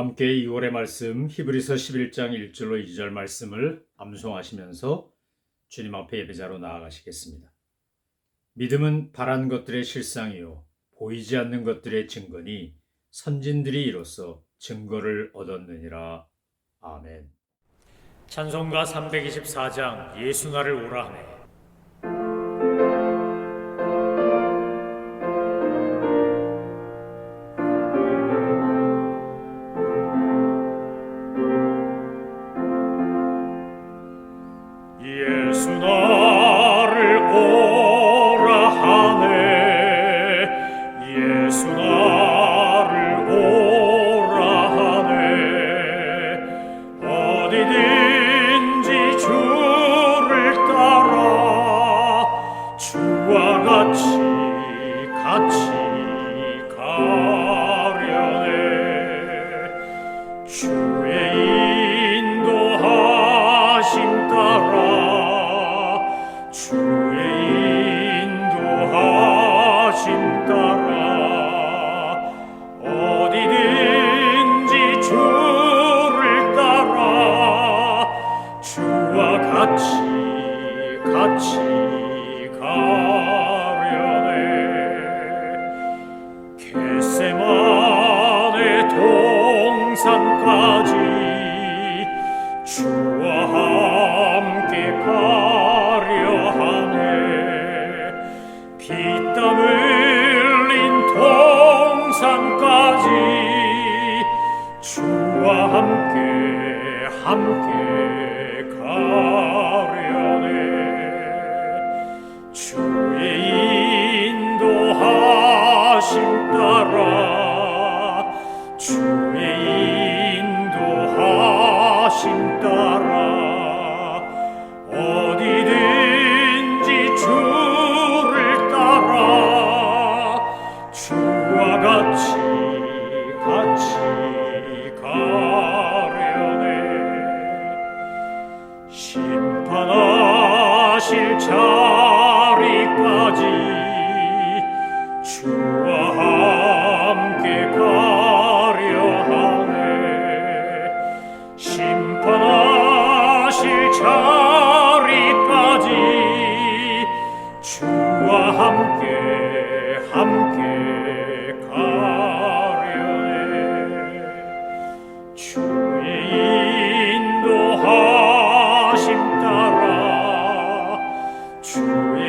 함께 2월의 말씀 히브리서 11장 1절로 2절 말씀을 암송하시면서 주님 앞에 예배자로 나아가시겠습니다. 믿음은 바란 것들의 실상이요 보이지 않는 것들의 증거니 선진들이 이로써 증거를 얻었느니라. 아멘. 찬송가 324장 예수 나를 오라 하네. 예수 나를 오라 하네. 예수 나를 오라 하네. 어디든지 주를 따라 주와 같이 가려네. 주의 인도하심 따라 주의 인도하심 따라 어디든지 주를 따라 주와 같이 가려네. 겟세마네 동산까지 주와 함께 가려 하네. 피땀 흘린 동산까지 주와 함께 가려네. 주의 인도하심 따라 주의 인도하심 따라 어디든지 주를 따라 주와 같이 가려네. 심판하실 자리까지 주와 함께 가려 하네. 심판하실 자리까지 주와 함께 가려네. 주의 인도하심 따라 주의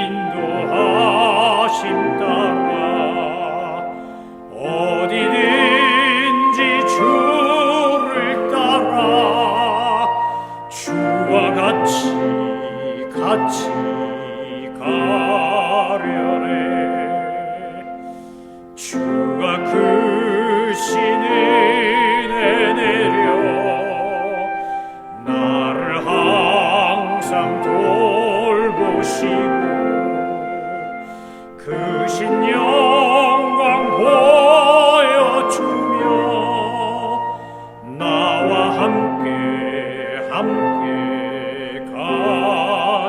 인도하심 따라 어디든지 주를 따라 주와 같이 가려네. 주가 크신 은혜 내려 나를 항상 돌보시고 크신 영광 보여주며 나와 함께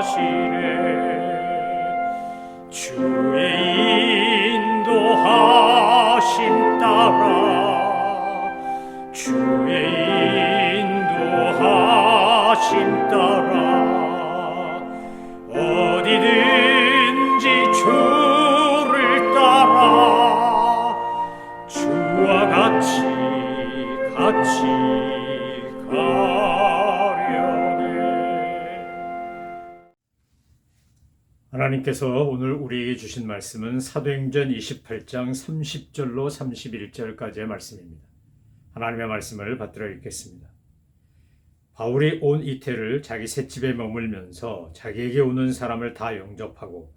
가시네. 주의 인도하심 따라 주의 인도하심 따라 어디든지 주를 따라 주와 같이 가려네. 하나님께서 오늘 우리에게 주신 말씀은 사도행전 28장 30절로 31절까지의 말씀입니다. 하나님의 말씀을 받들어 읽겠습니다. 바울이 온 이태를 자기 셋집에 머물면서 자기에게 오는 사람을 다 영접하고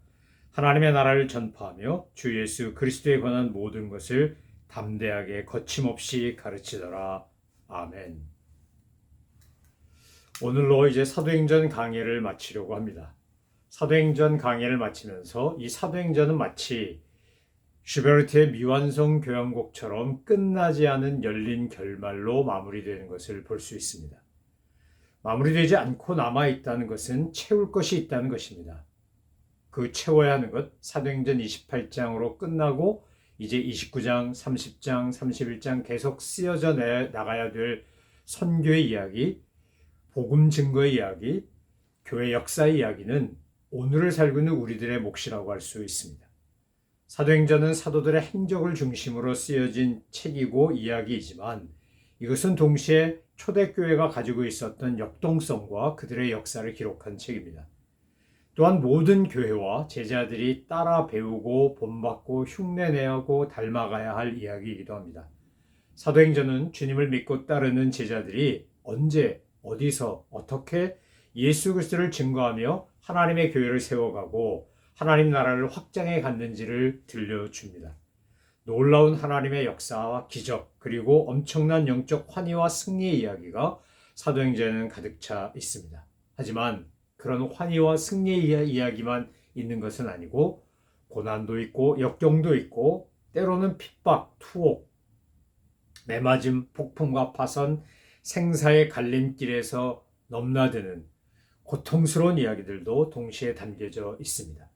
하나님의 나라를 전파하며 주 예수 그리스도에 관한 모든 것을 담대하게 거침없이 가르치더라. 아멘. 오늘로 이제 사도행전 강해를 마치려고 합니다. 사도행전 강해를 마치면서 이 사도행전은 마치 슈베르트의 미완성 교향곡처럼 끝나지 않은 열린 결말로 마무리되는 것을 볼 수 있습니다. 마무리되지 않고 남아있다는 것은 채울 것이 있다는 것입니다. 그 채워야 하는 것, 사도행전 28장으로 끝나고 이제 29장, 30장, 31장 계속 쓰여져 나가야 될 선교의 이야기, 복음 증거의 이야기, 교회 역사의 이야기는 오늘을 살고 있는 우리들의 몫이라고 할 수 있습니다. 사도행전은 사도들의 행적을 중심으로 쓰여진 책이고 이야기이지만 이것은 동시에 초대교회가 가지고 있었던 역동성과 그들의 역사를 기록한 책입니다. 또한 모든 교회와 제자들이 따라 배우고 본받고 흉내내고 닮아가야 할 이야기이기도 합니다. 사도행전은 주님을 믿고 따르는 제자들이 언제, 어디서, 어떻게 예수 그리스도를 증거하며 하나님의 교회를 세워가고 하나님 나라를 확장해 갔는지를 들려줍니다. 놀라운 하나님의 역사와 기적, 그리고 엄청난 영적 환희와 승리의 이야기가 사도행전에는 가득 차 있습니다. 하지만 그런 환희와 승리의 이야기만 있는 것은 아니고 고난도 있고 역경도 있고 때로는 핍박, 투옥, 매맞음, 폭풍과 파선, 생사의 갈림길에서 넘나드는 고통스러운 이야기들도 동시에 담겨져 있습니다.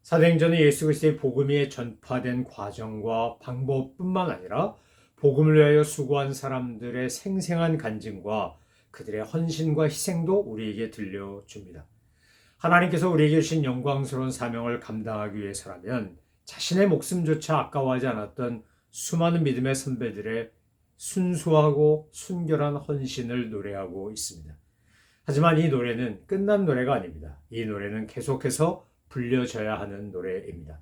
사도행전은 예수 그리스도의 복음이 전파된 과정과 방법뿐만 아니라 복음을 위하여 수고한 사람들의 생생한 간증과 그들의 헌신과 희생도 우리에게 들려줍니다. 하나님께서 우리에게 주신 영광스러운 사명을 감당하기 위해서라면 자신의 목숨조차 아까워하지 않았던 수많은 믿음의 선배들의 순수하고 순결한 헌신을 노래하고 있습니다. 하지만 이 노래는 끝난 노래가 아닙니다. 이 노래는 계속해서 불려져야 하는 노래입니다.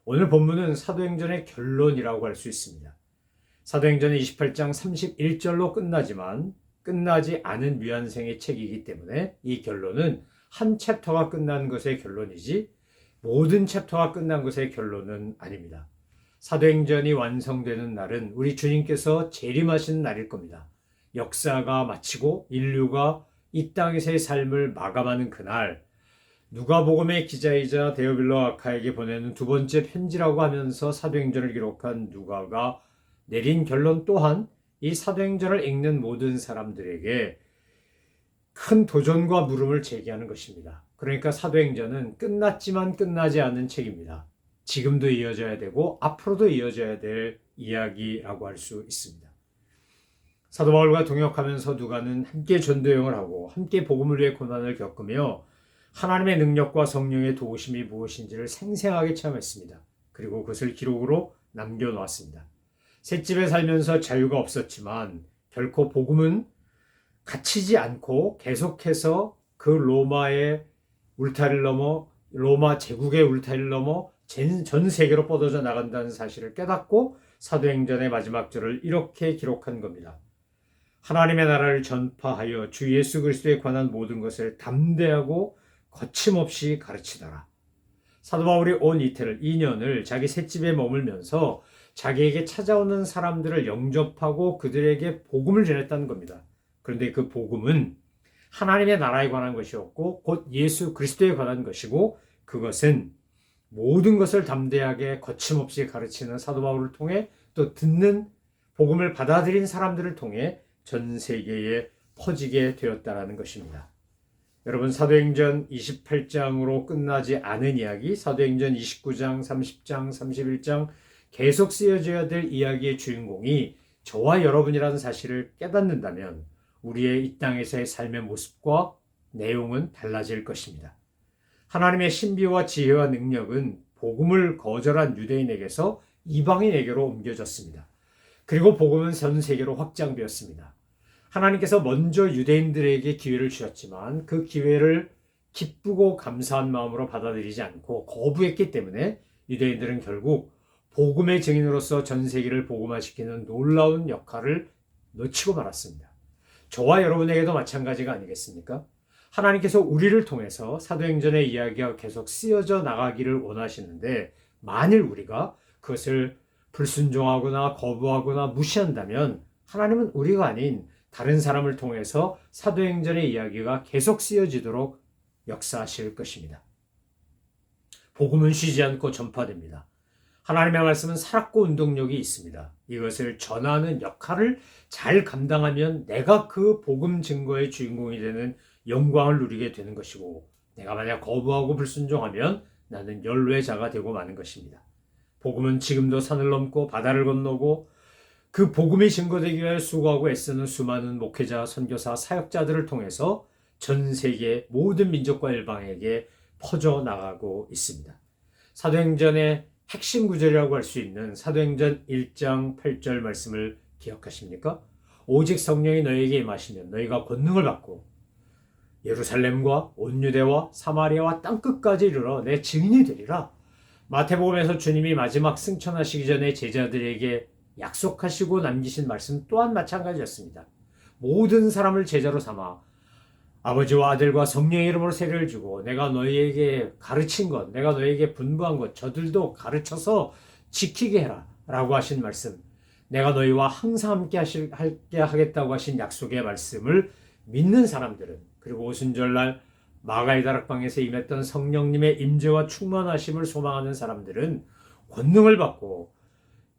오늘 본문은 사도행전의 결론이라고 할 수 있습니다. 사도행전은 28장 31절로 끝나지만 끝나지 않은 미완성의 책이기 때문에 이 결론은 한 챕터가 끝난 것의 결론이지 모든 챕터가 끝난 것의 결론은 아닙니다. 사도행전이 완성되는 날은 우리 주님께서 재림하시는 날일 겁니다. 역사가 마치고 인류가 이 땅에서의 삶을 마감하는 그날, 누가복음의 기자이자 데오빌로 아카에게 보내는 두 번째 편지라고 하면서 사도행전을 기록한 누가가 내린 결론 또한 이 사도행전을 읽는 모든 사람들에게 큰 도전과 물음을 제기하는 것입니다. 그러니까 사도행전은 끝났지만 끝나지 않은 책입니다. 지금도 이어져야 되고 앞으로도 이어져야 될 이야기라고 할 수 있습니다. 사도 바울과 동역하면서 누가는 함께 전도여행을 하고 함께 복음을 위해 고난을 겪으며 하나님의 능력과 성령의 도우심이 무엇인지를 생생하게 체험했습니다. 그리고 그것을 기록으로 남겨놓았습니다. 셋집에 살면서 자유가 없었지만 결코 복음은 갇히지 않고 계속해서 그 로마의 울타리를 넘어 로마 제국의 울타리를 넘어 전 세계로 뻗어져 나간다는 사실을 깨닫고 사도행전의 마지막 절을 이렇게 기록한 겁니다. 하나님의 나라를 전파하여 주 예수 그리스도에 관한 모든 것을 담대하고 거침없이 가르치더라. 사도 바울이 온 이태를 2년을 자기 셋집에 머물면서 자기에게 찾아오는 사람들을 영접하고 그들에게 복음을 전했다는 겁니다. 그런데 그 복음은 하나님의 나라에 관한 것이었고 곧 예수 그리스도에 관한 것이고 그것은 모든 것을 담대하게 거침없이 가르치는 사도 바울을 통해 또 듣는 복음을 받아들인 사람들을 통해 전 세계에 퍼지게 되었다는 것입니다. 여러분, 사도행전 28장으로 끝나지 않은 이야기, 사도행전 29장, 30장, 31장 계속 쓰여져야 될 이야기의 주인공이 저와 여러분이라는 사실을 깨닫는다면 우리의 이 땅에서의 삶의 모습과 내용은 달라질 것입니다. 하나님의 신비와 지혜와 능력은 복음을 거절한 유대인에게서 이방인에게로 옮겨졌습니다. 그리고 복음은 전 세계로 확장되었습니다. 하나님께서 먼저 유대인들에게 기회를 주셨지만 그 기회를 기쁘고 감사한 마음으로 받아들이지 않고 거부했기 때문에 유대인들은 결국 복음의 증인으로서 전 세계를 복음화시키는 놀라운 역할을 놓치고 말았습니다. 저와 여러분에게도 마찬가지가 아니겠습니까? 하나님께서 우리를 통해서 사도행전의 이야기가 계속 쓰여져 나가기를 원하시는데 만일 우리가 그것을 불순종하거나 거부하거나 무시한다면 하나님은 우리가 아닌 다른 사람을 통해서 사도행전의 이야기가 계속 쓰여지도록 역사하실 것입니다. 복음은 쉬지 않고 전파됩니다. 하나님의 말씀은 살았고 운동력이 있습니다. 이것을 전하는 역할을 잘 감당하면 내가 그 복음 증거의 주인공이 되는 영광을 누리게 되는 것이고 내가 만약 거부하고 불순종하면 나는 열외자가 되고 마는 것입니다. 복음은 지금도 산을 넘고 바다를 건너고 그 복음이 증거되기 위해 수고하고 애쓰는 수많은 목회자, 선교사, 사역자들을 통해서 전 세계 모든 민족과 열방에게 퍼져나가고 있습니다. 사도행전의 핵심 구절이라고 할 수 있는 사도행전 1장 8절 말씀을 기억하십니까? 오직 성령이 너희에게 임하시면 너희가 권능을 받고 예루살렘과 온 유대와 사마리아와 땅끝까지 이르러 내 증인이 되리라. 마태복음에서 주님이 마지막 승천하시기 전에 제자들에게 약속하시고 남기신 말씀 또한 마찬가지였습니다. 모든 사람을 제자로 삼아 아버지와 아들과 성령의 이름으로 세례를 주고 내가 너희에게 가르친 것, 내가 너희에게 분부한 것 저들도 가르쳐서 지키게 해라 라고 하신 말씀, 내가 너희와 항상 함께 하겠다고 하신 약속의 말씀을 믿는 사람들은, 그리고 오순절날 마가의 다락방에서 임했던 성령님의 임재와 충만하심을 소망하는 사람들은 권능을 받고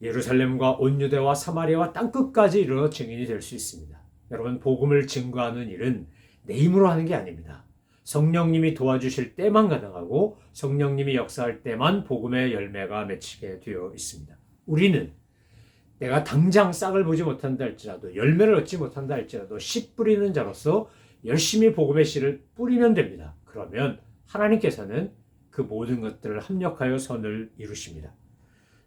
예루살렘과 온 유대와 사마리아와 땅끝까지 이르러 증인이 될 수 있습니다. 여러분, 복음을 증거하는 일은 내 힘으로 하는 게 아닙니다. 성령님이 도와주실 때만 가능하고 성령님이 역사할 때만 복음의 열매가 맺히게 되어 있습니다. 우리는 내가 당장 싹을 보지 못한다 할지라도, 열매를 얻지 못한다 할지라도 씨 뿌리는 자로서 열심히 복음의 씨를 뿌리면 됩니다. 그러면 하나님께서는 그 모든 것들을 합력하여 선을 이루십니다.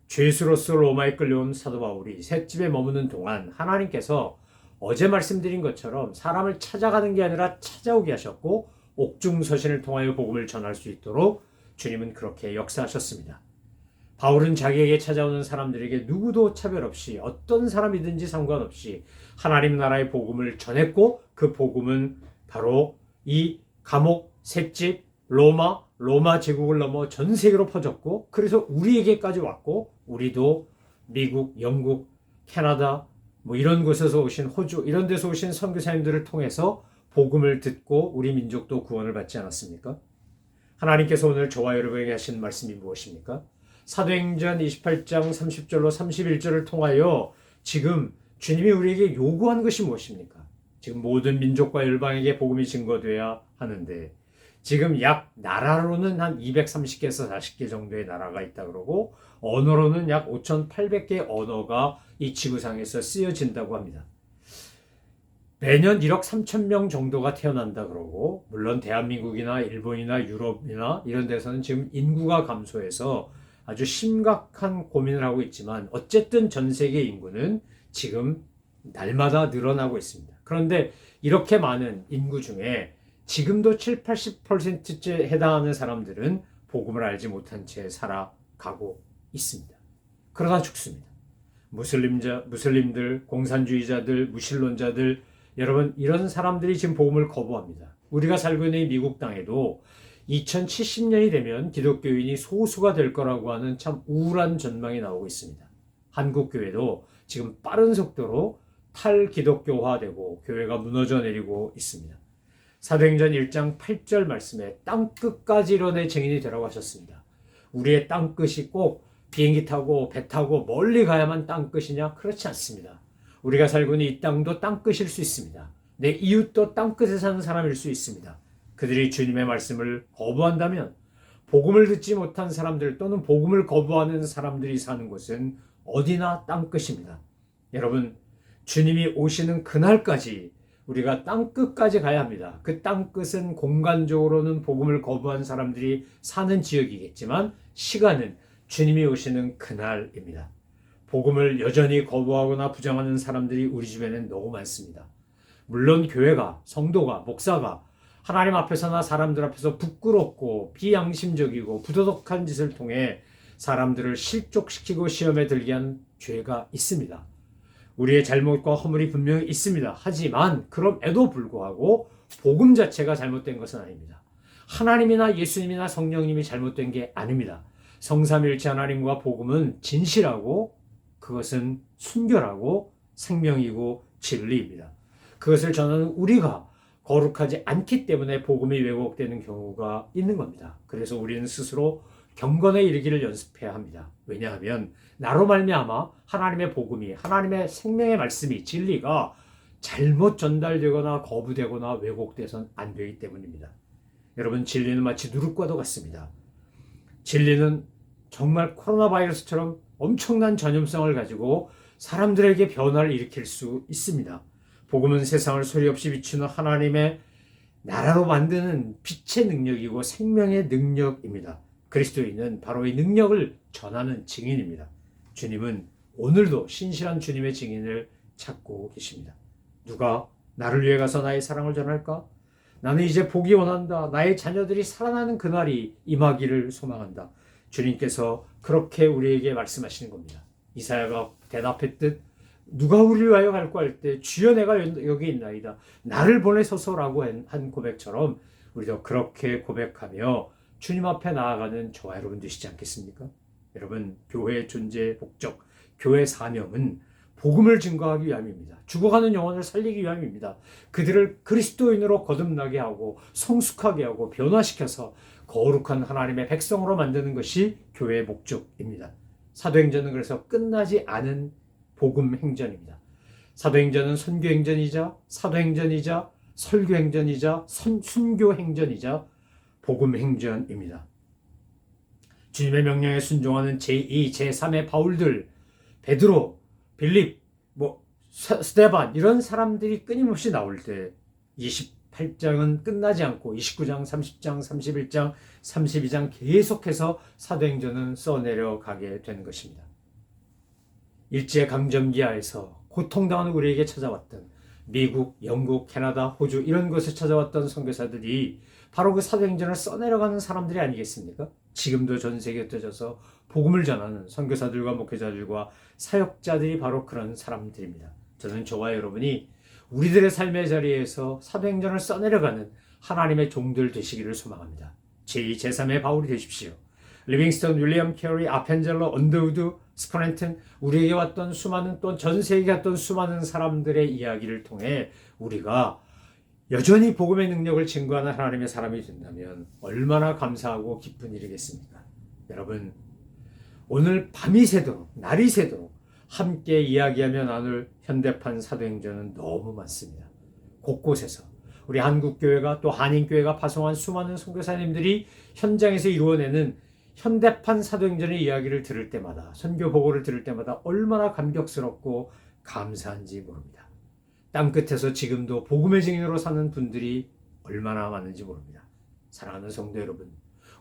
죄수로서 로마에 끌려온 사도 바울이 셋집에 머무는 동안 하나님께서 어제 말씀드린 것처럼 사람을 찾아가는 게 아니라 찾아오게 하셨고 옥중서신을 통하여 복음을 전할 수 있도록 주님은 그렇게 역사하셨습니다. 바울은 자기에게 찾아오는 사람들에게 누구도 차별 없이 어떤 사람이든지 상관없이 하나님 나라의 복음을 전했고, 그 복음은 바로 이 감옥, 셋집, 로마 제국을 넘어 전 세계로 퍼졌고, 그래서 우리에게까지 왔고, 우리도 미국, 영국, 캐나다 이런 곳에서 오신 호주, 이런 데서 오신 선교사님들을 통해서 복음을 듣고 우리 민족도 구원을 받지 않았습니까? 하나님께서 오늘 저와 여러분에게 하신 말씀이 무엇입니까? 사도행전 28장 30절로 31절을 통하여 지금 주님이 우리에게 요구한 것이 무엇입니까? 지금 모든 민족과 열방에게 복음이 증거돼야 하는데, 지금 약 나라로는 한 230개에서 40개 정도의 나라가 있다 그러고, 언어로는 약 5,800개의 언어가 이 지구상에서 쓰여진다고 합니다. 매년 1억 3천 명 정도가 태어난다 그러고, 물론 대한민국이나 일본이나 유럽이나 이런 데서는 지금 인구가 감소해서 아주 심각한 고민을 하고 있지만, 어쨌든 전 세계 인구는 지금 날마다 늘어나고 있습니다. 그런데 이렇게 많은 인구 중에 지금도 7, 80%째 해당하는 사람들은 복음을 알지 못한 채 살아가고 있습니다. 그러다 죽습니다. 무슬림들, 공산주의자들, 무신론자들, 여러분, 이런 사람들이 지금 복음을 거부합니다. 우리가 살고 있는 이 미국 땅에도 2070년이 되면 기독교인이 소수가 될 거라고 하는 참 우울한 전망이 나오고 있습니다. 한국 교회도 지금 빠른 속도로 탈기독교화되고 교회가 무너져 내리고 있습니다. 사도행전 1장 8절 말씀에 땅끝까지 이뤄내 증인이 되라고 하셨습니다. 우리의 땅끝이 꼭 비행기 타고 배 타고 멀리 가야만 땅끝이냐? 그렇지 않습니다. 우리가 살고 있는 이 땅도 땅끝일 수 있습니다. 내 이웃도 땅끝에 사는 사람일 수 있습니다. 그들이 주님의 말씀을 거부한다면, 복음을 듣지 못한 사람들 또는 복음을 거부하는 사람들이 사는 곳은 어디나 땅끝입니다. 여러분, 주님이 오시는 그날까지 우리가 땅끝까지 가야 합니다. 그 땅끝은 공간적으로는 복음을 거부한 사람들이 사는 지역이겠지만, 시간은 주님이 오시는 그날입니다. 복음을 여전히 거부하거나 부정하는 사람들이 우리 주변에는 너무 많습니다. 물론 교회가, 성도가, 목사가 하나님 앞에서나 사람들 앞에서 부끄럽고 비양심적이고 부도덕한 짓을 통해 사람들을 실족시키고 시험에 들게 한 죄가 있습니다. 우리의 잘못과 허물이 분명히 있습니다. 하지만 그럼에도 불구하고 복음 자체가 잘못된 것은 아닙니다. 하나님이나 예수님이나 성령님이 잘못된 게 아닙니다. 성삼일체 하나님과 복음은 진실하고 그것은 순결하고 생명이고 진리입니다. 그것을 전하는 우리가 거룩하지 않기 때문에 복음이 왜곡되는 경우가 있는 겁니다. 그래서 우리는 스스로 경건에 이르기를 연습해야 합니다. 왜냐하면 나로 말미암아 하나님의 복음이, 하나님의 생명의 말씀이, 진리가 잘못 전달되거나 거부되거나 왜곡돼서는 안 되기 때문입니다. 여러분, 진리는 마치 누룩과도 같습니다. 진리는 정말 코로나 바이러스처럼 엄청난 전염성을 가지고 사람들에게 변화를 일으킬 수 있습니다. 복음은 세상을 소리 없이 비추는 하나님의 나라로 만드는 빛의 능력이고 생명의 능력입니다. 그리스도인은 바로 이 능력을 전하는 증인입니다. 주님은 오늘도 신실한 주님의 증인을 찾고 계십니다. 누가 나를 위해 가서 나의 사랑을 전할까? 나는 이제 보기 원한다. 나의 자녀들이 살아나는 그날이 임하기를 소망한다. 주님께서 그렇게 우리에게 말씀하시는 겁니다. 이사야가 대답했듯 누가 우리를 위하여 갈까 할 때 주여 내가 여기 있나이다. 나를 보내소서라고 한 고백처럼 우리도 그렇게 고백하며 주님 앞에 나아가는 저와 여러분 되시지 않겠습니까? 여러분, 교회의 존재 목적, 교회 사명은 복음을 증거하기 위함입니다. 죽어가는 영혼을 살리기 위함입니다. 그들을 그리스도인으로 거듭나게 하고 성숙하게 하고 변화시켜서 거룩한 하나님의 백성으로 만드는 것이 교회의 목적입니다. 사도행전은 그래서 끝나지 않은 복음 행전입니다. 사도행전은 선교행전이자 사도행전이자 설교행전이자 순교행전이자 복음행전입니다. 주님의 명령에 순종하는 제2, 제3의 바울들, 베드로, 빌립, 스데반 이런 사람들이 끊임없이 나올 때 28장은 끝나지 않고 29장, 30장, 31장, 32장 계속해서 사도행전은 써내려가게 되는 것입니다. 일제강점기하에서 고통당하는 우리에게 찾아왔던 미국, 영국, 캐나다, 호주 이런 곳에 찾아왔던 선교사들이 바로 그 사도행전을 써내려가는 사람들이 아니겠습니까? 지금도 전 세계에 흩어져서 복음을 전하는 선교사들과 목회자들과 사역자들이 바로 그런 사람들입니다. 저는 저와 여러분이 우리들의 삶의 자리에서 사도행전을 써내려가는 하나님의 종들 되시기를 소망합니다. 제2, 제3의 바울이 되십시오. 리빙스턴, 윌리엄 캐리, 아펜젤러, 언더우드, 스퍼렌튼 우리에게 왔던 수많은 또 전 세계에 왔던 수많은 사람들의 이야기를 통해 우리가 여전히 복음의 능력을 증거하는 하나님의 사람이 된다면 얼마나 감사하고 기쁜 일이겠습니까? 여러분, 오늘 밤이 새도록 날이 새도록 함께 이야기하며 나눌 현대판 사도행전은 너무 많습니다. 곳곳에서 우리 한국교회가 또 한인교회가 파송한 수많은 선교사님들이 현장에서 이루어내는 현대판 사도행전의 이야기를 들을 때마다 선교 보고를 들을 때마다 얼마나 감격스럽고 감사한지 모릅니다. 땅끝에서 지금도 복음의 증인으로 사는 분들이 얼마나 많은지 모릅니다. 사랑하는 성도 여러분,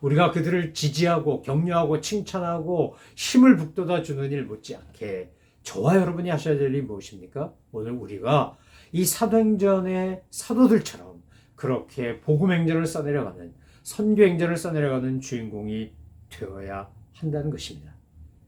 우리가 그들을 지지하고 격려하고 칭찬하고 힘을 북돋아 주는 일 못지않게 저와 여러분이 하셔야 될 일이 무엇입니까? 오늘 우리가 이 사도행전의 사도들처럼 그렇게 복음행전을 써내려가는 선교행전을 써내려가는 주인공이 되어야 한다는 것입니다.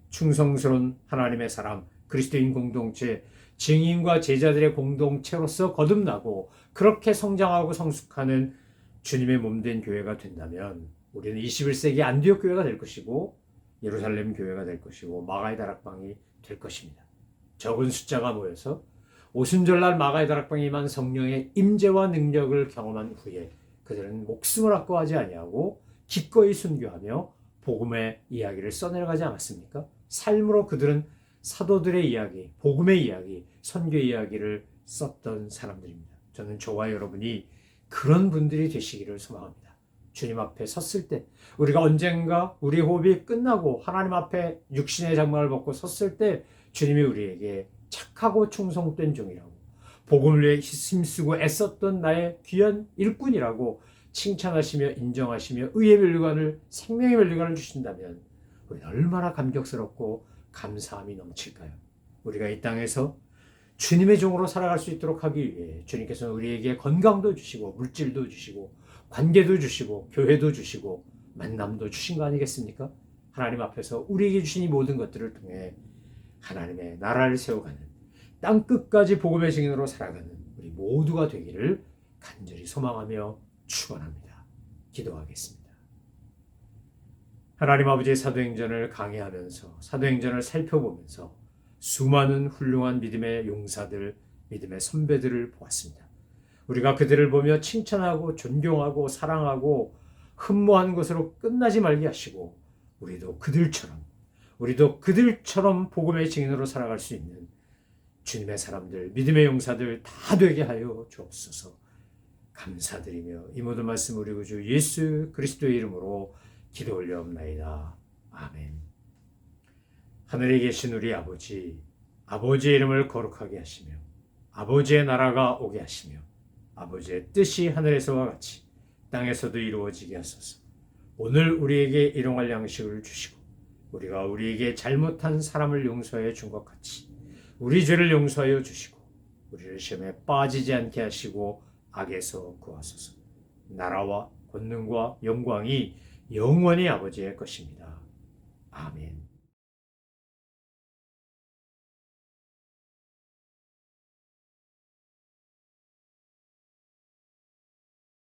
충성스러운 하나님의 사람, 그리스도인 공동체, 증인과 제자들의 공동체로서 거듭나고 그렇게 성장하고 성숙하는 주님의 몸된 교회가 된다면 우리는 21세기 안디옥 교회가 될 것이고 예루살렘 교회가 될 것이고 마가의 다락방이 될 것입니다. 적은 숫자가 모여서 오순절날 마가의 다락방에 임한 성령의 임재와 능력을 경험한 후에 그들은 목숨을 아까워하지 아니하고 기꺼이 순교하며 복음의 이야기를 써내려가지 않았습니까? 삶으로 그들은 사도들의 이야기, 복음의 이야기, 선교의 이야기를 썼던 사람들입니다. 저는 저와 여러분이 그런 분들이 되시기를 소망합니다. 주님 앞에 섰을 때 우리가 언젠가 우리 호흡이 끝나고 하나님 앞에 육신의 장막을 벗고 섰을 때 주님이 우리에게 착하고 충성된 종이라고 복음을 위해 힘쓰고 애썼던 나의 귀한 일꾼이라고 칭찬하시며 인정하시며 의의 면류관을 생명의 면류관을 주신다면 우리는 얼마나 감격스럽고 감사함이 넘칠까요? 우리가 이 땅에서 주님의 종으로 살아갈 수 있도록 하기 위해 주님께서는 우리에게 건강도 주시고 물질도 주시고 관계도 주시고 교회도 주시고 만남도 주신 거 아니겠습니까? 하나님 앞에서 우리에게 주신 이 모든 것들을 통해 하나님의 나라를 세워가는 땅끝까지 복음의 증인으로 살아가는 우리 모두가 되기를 간절히 소망하며 축원합니다. 기도하겠습니다. 하나님 아버지의 사도행전을 강해하면서 사도행전을 살펴보면서 수많은 훌륭한 믿음의 용사들, 믿음의 선배들을 보았습니다. 우리가 그들을 보며 칭찬하고 존경하고 사랑하고 흠모하는 것으로 끝나지 말게 하시고 우리도 그들처럼 복음의 증인으로 살아갈 수 있는 주님의 사람들, 믿음의 용사들 다 되게 하여 주옵소서. 감사드리며 이 모든 말씀 우리 구주 예수 그리스도의 이름으로 기도 올려옵나이다. 아멘. 하늘에 계신 우리 아버지, 아버지의 이름을 거룩하게 하시며 아버지의 나라가 오게 하시며 아버지의 뜻이 하늘에서와 같이 땅에서도 이루어지게 하소서. 오늘 우리에게 일용할 양식을 주시고 우리가 우리에게 잘못한 사람을 용서해 준 것 같이 우리 죄를 용서하여 주시고 우리를 시험에 빠지지 않게 하시고 악에서 구하소서. 나라와 권능과 영광이 영원히 아버지의 것입니다. 아멘.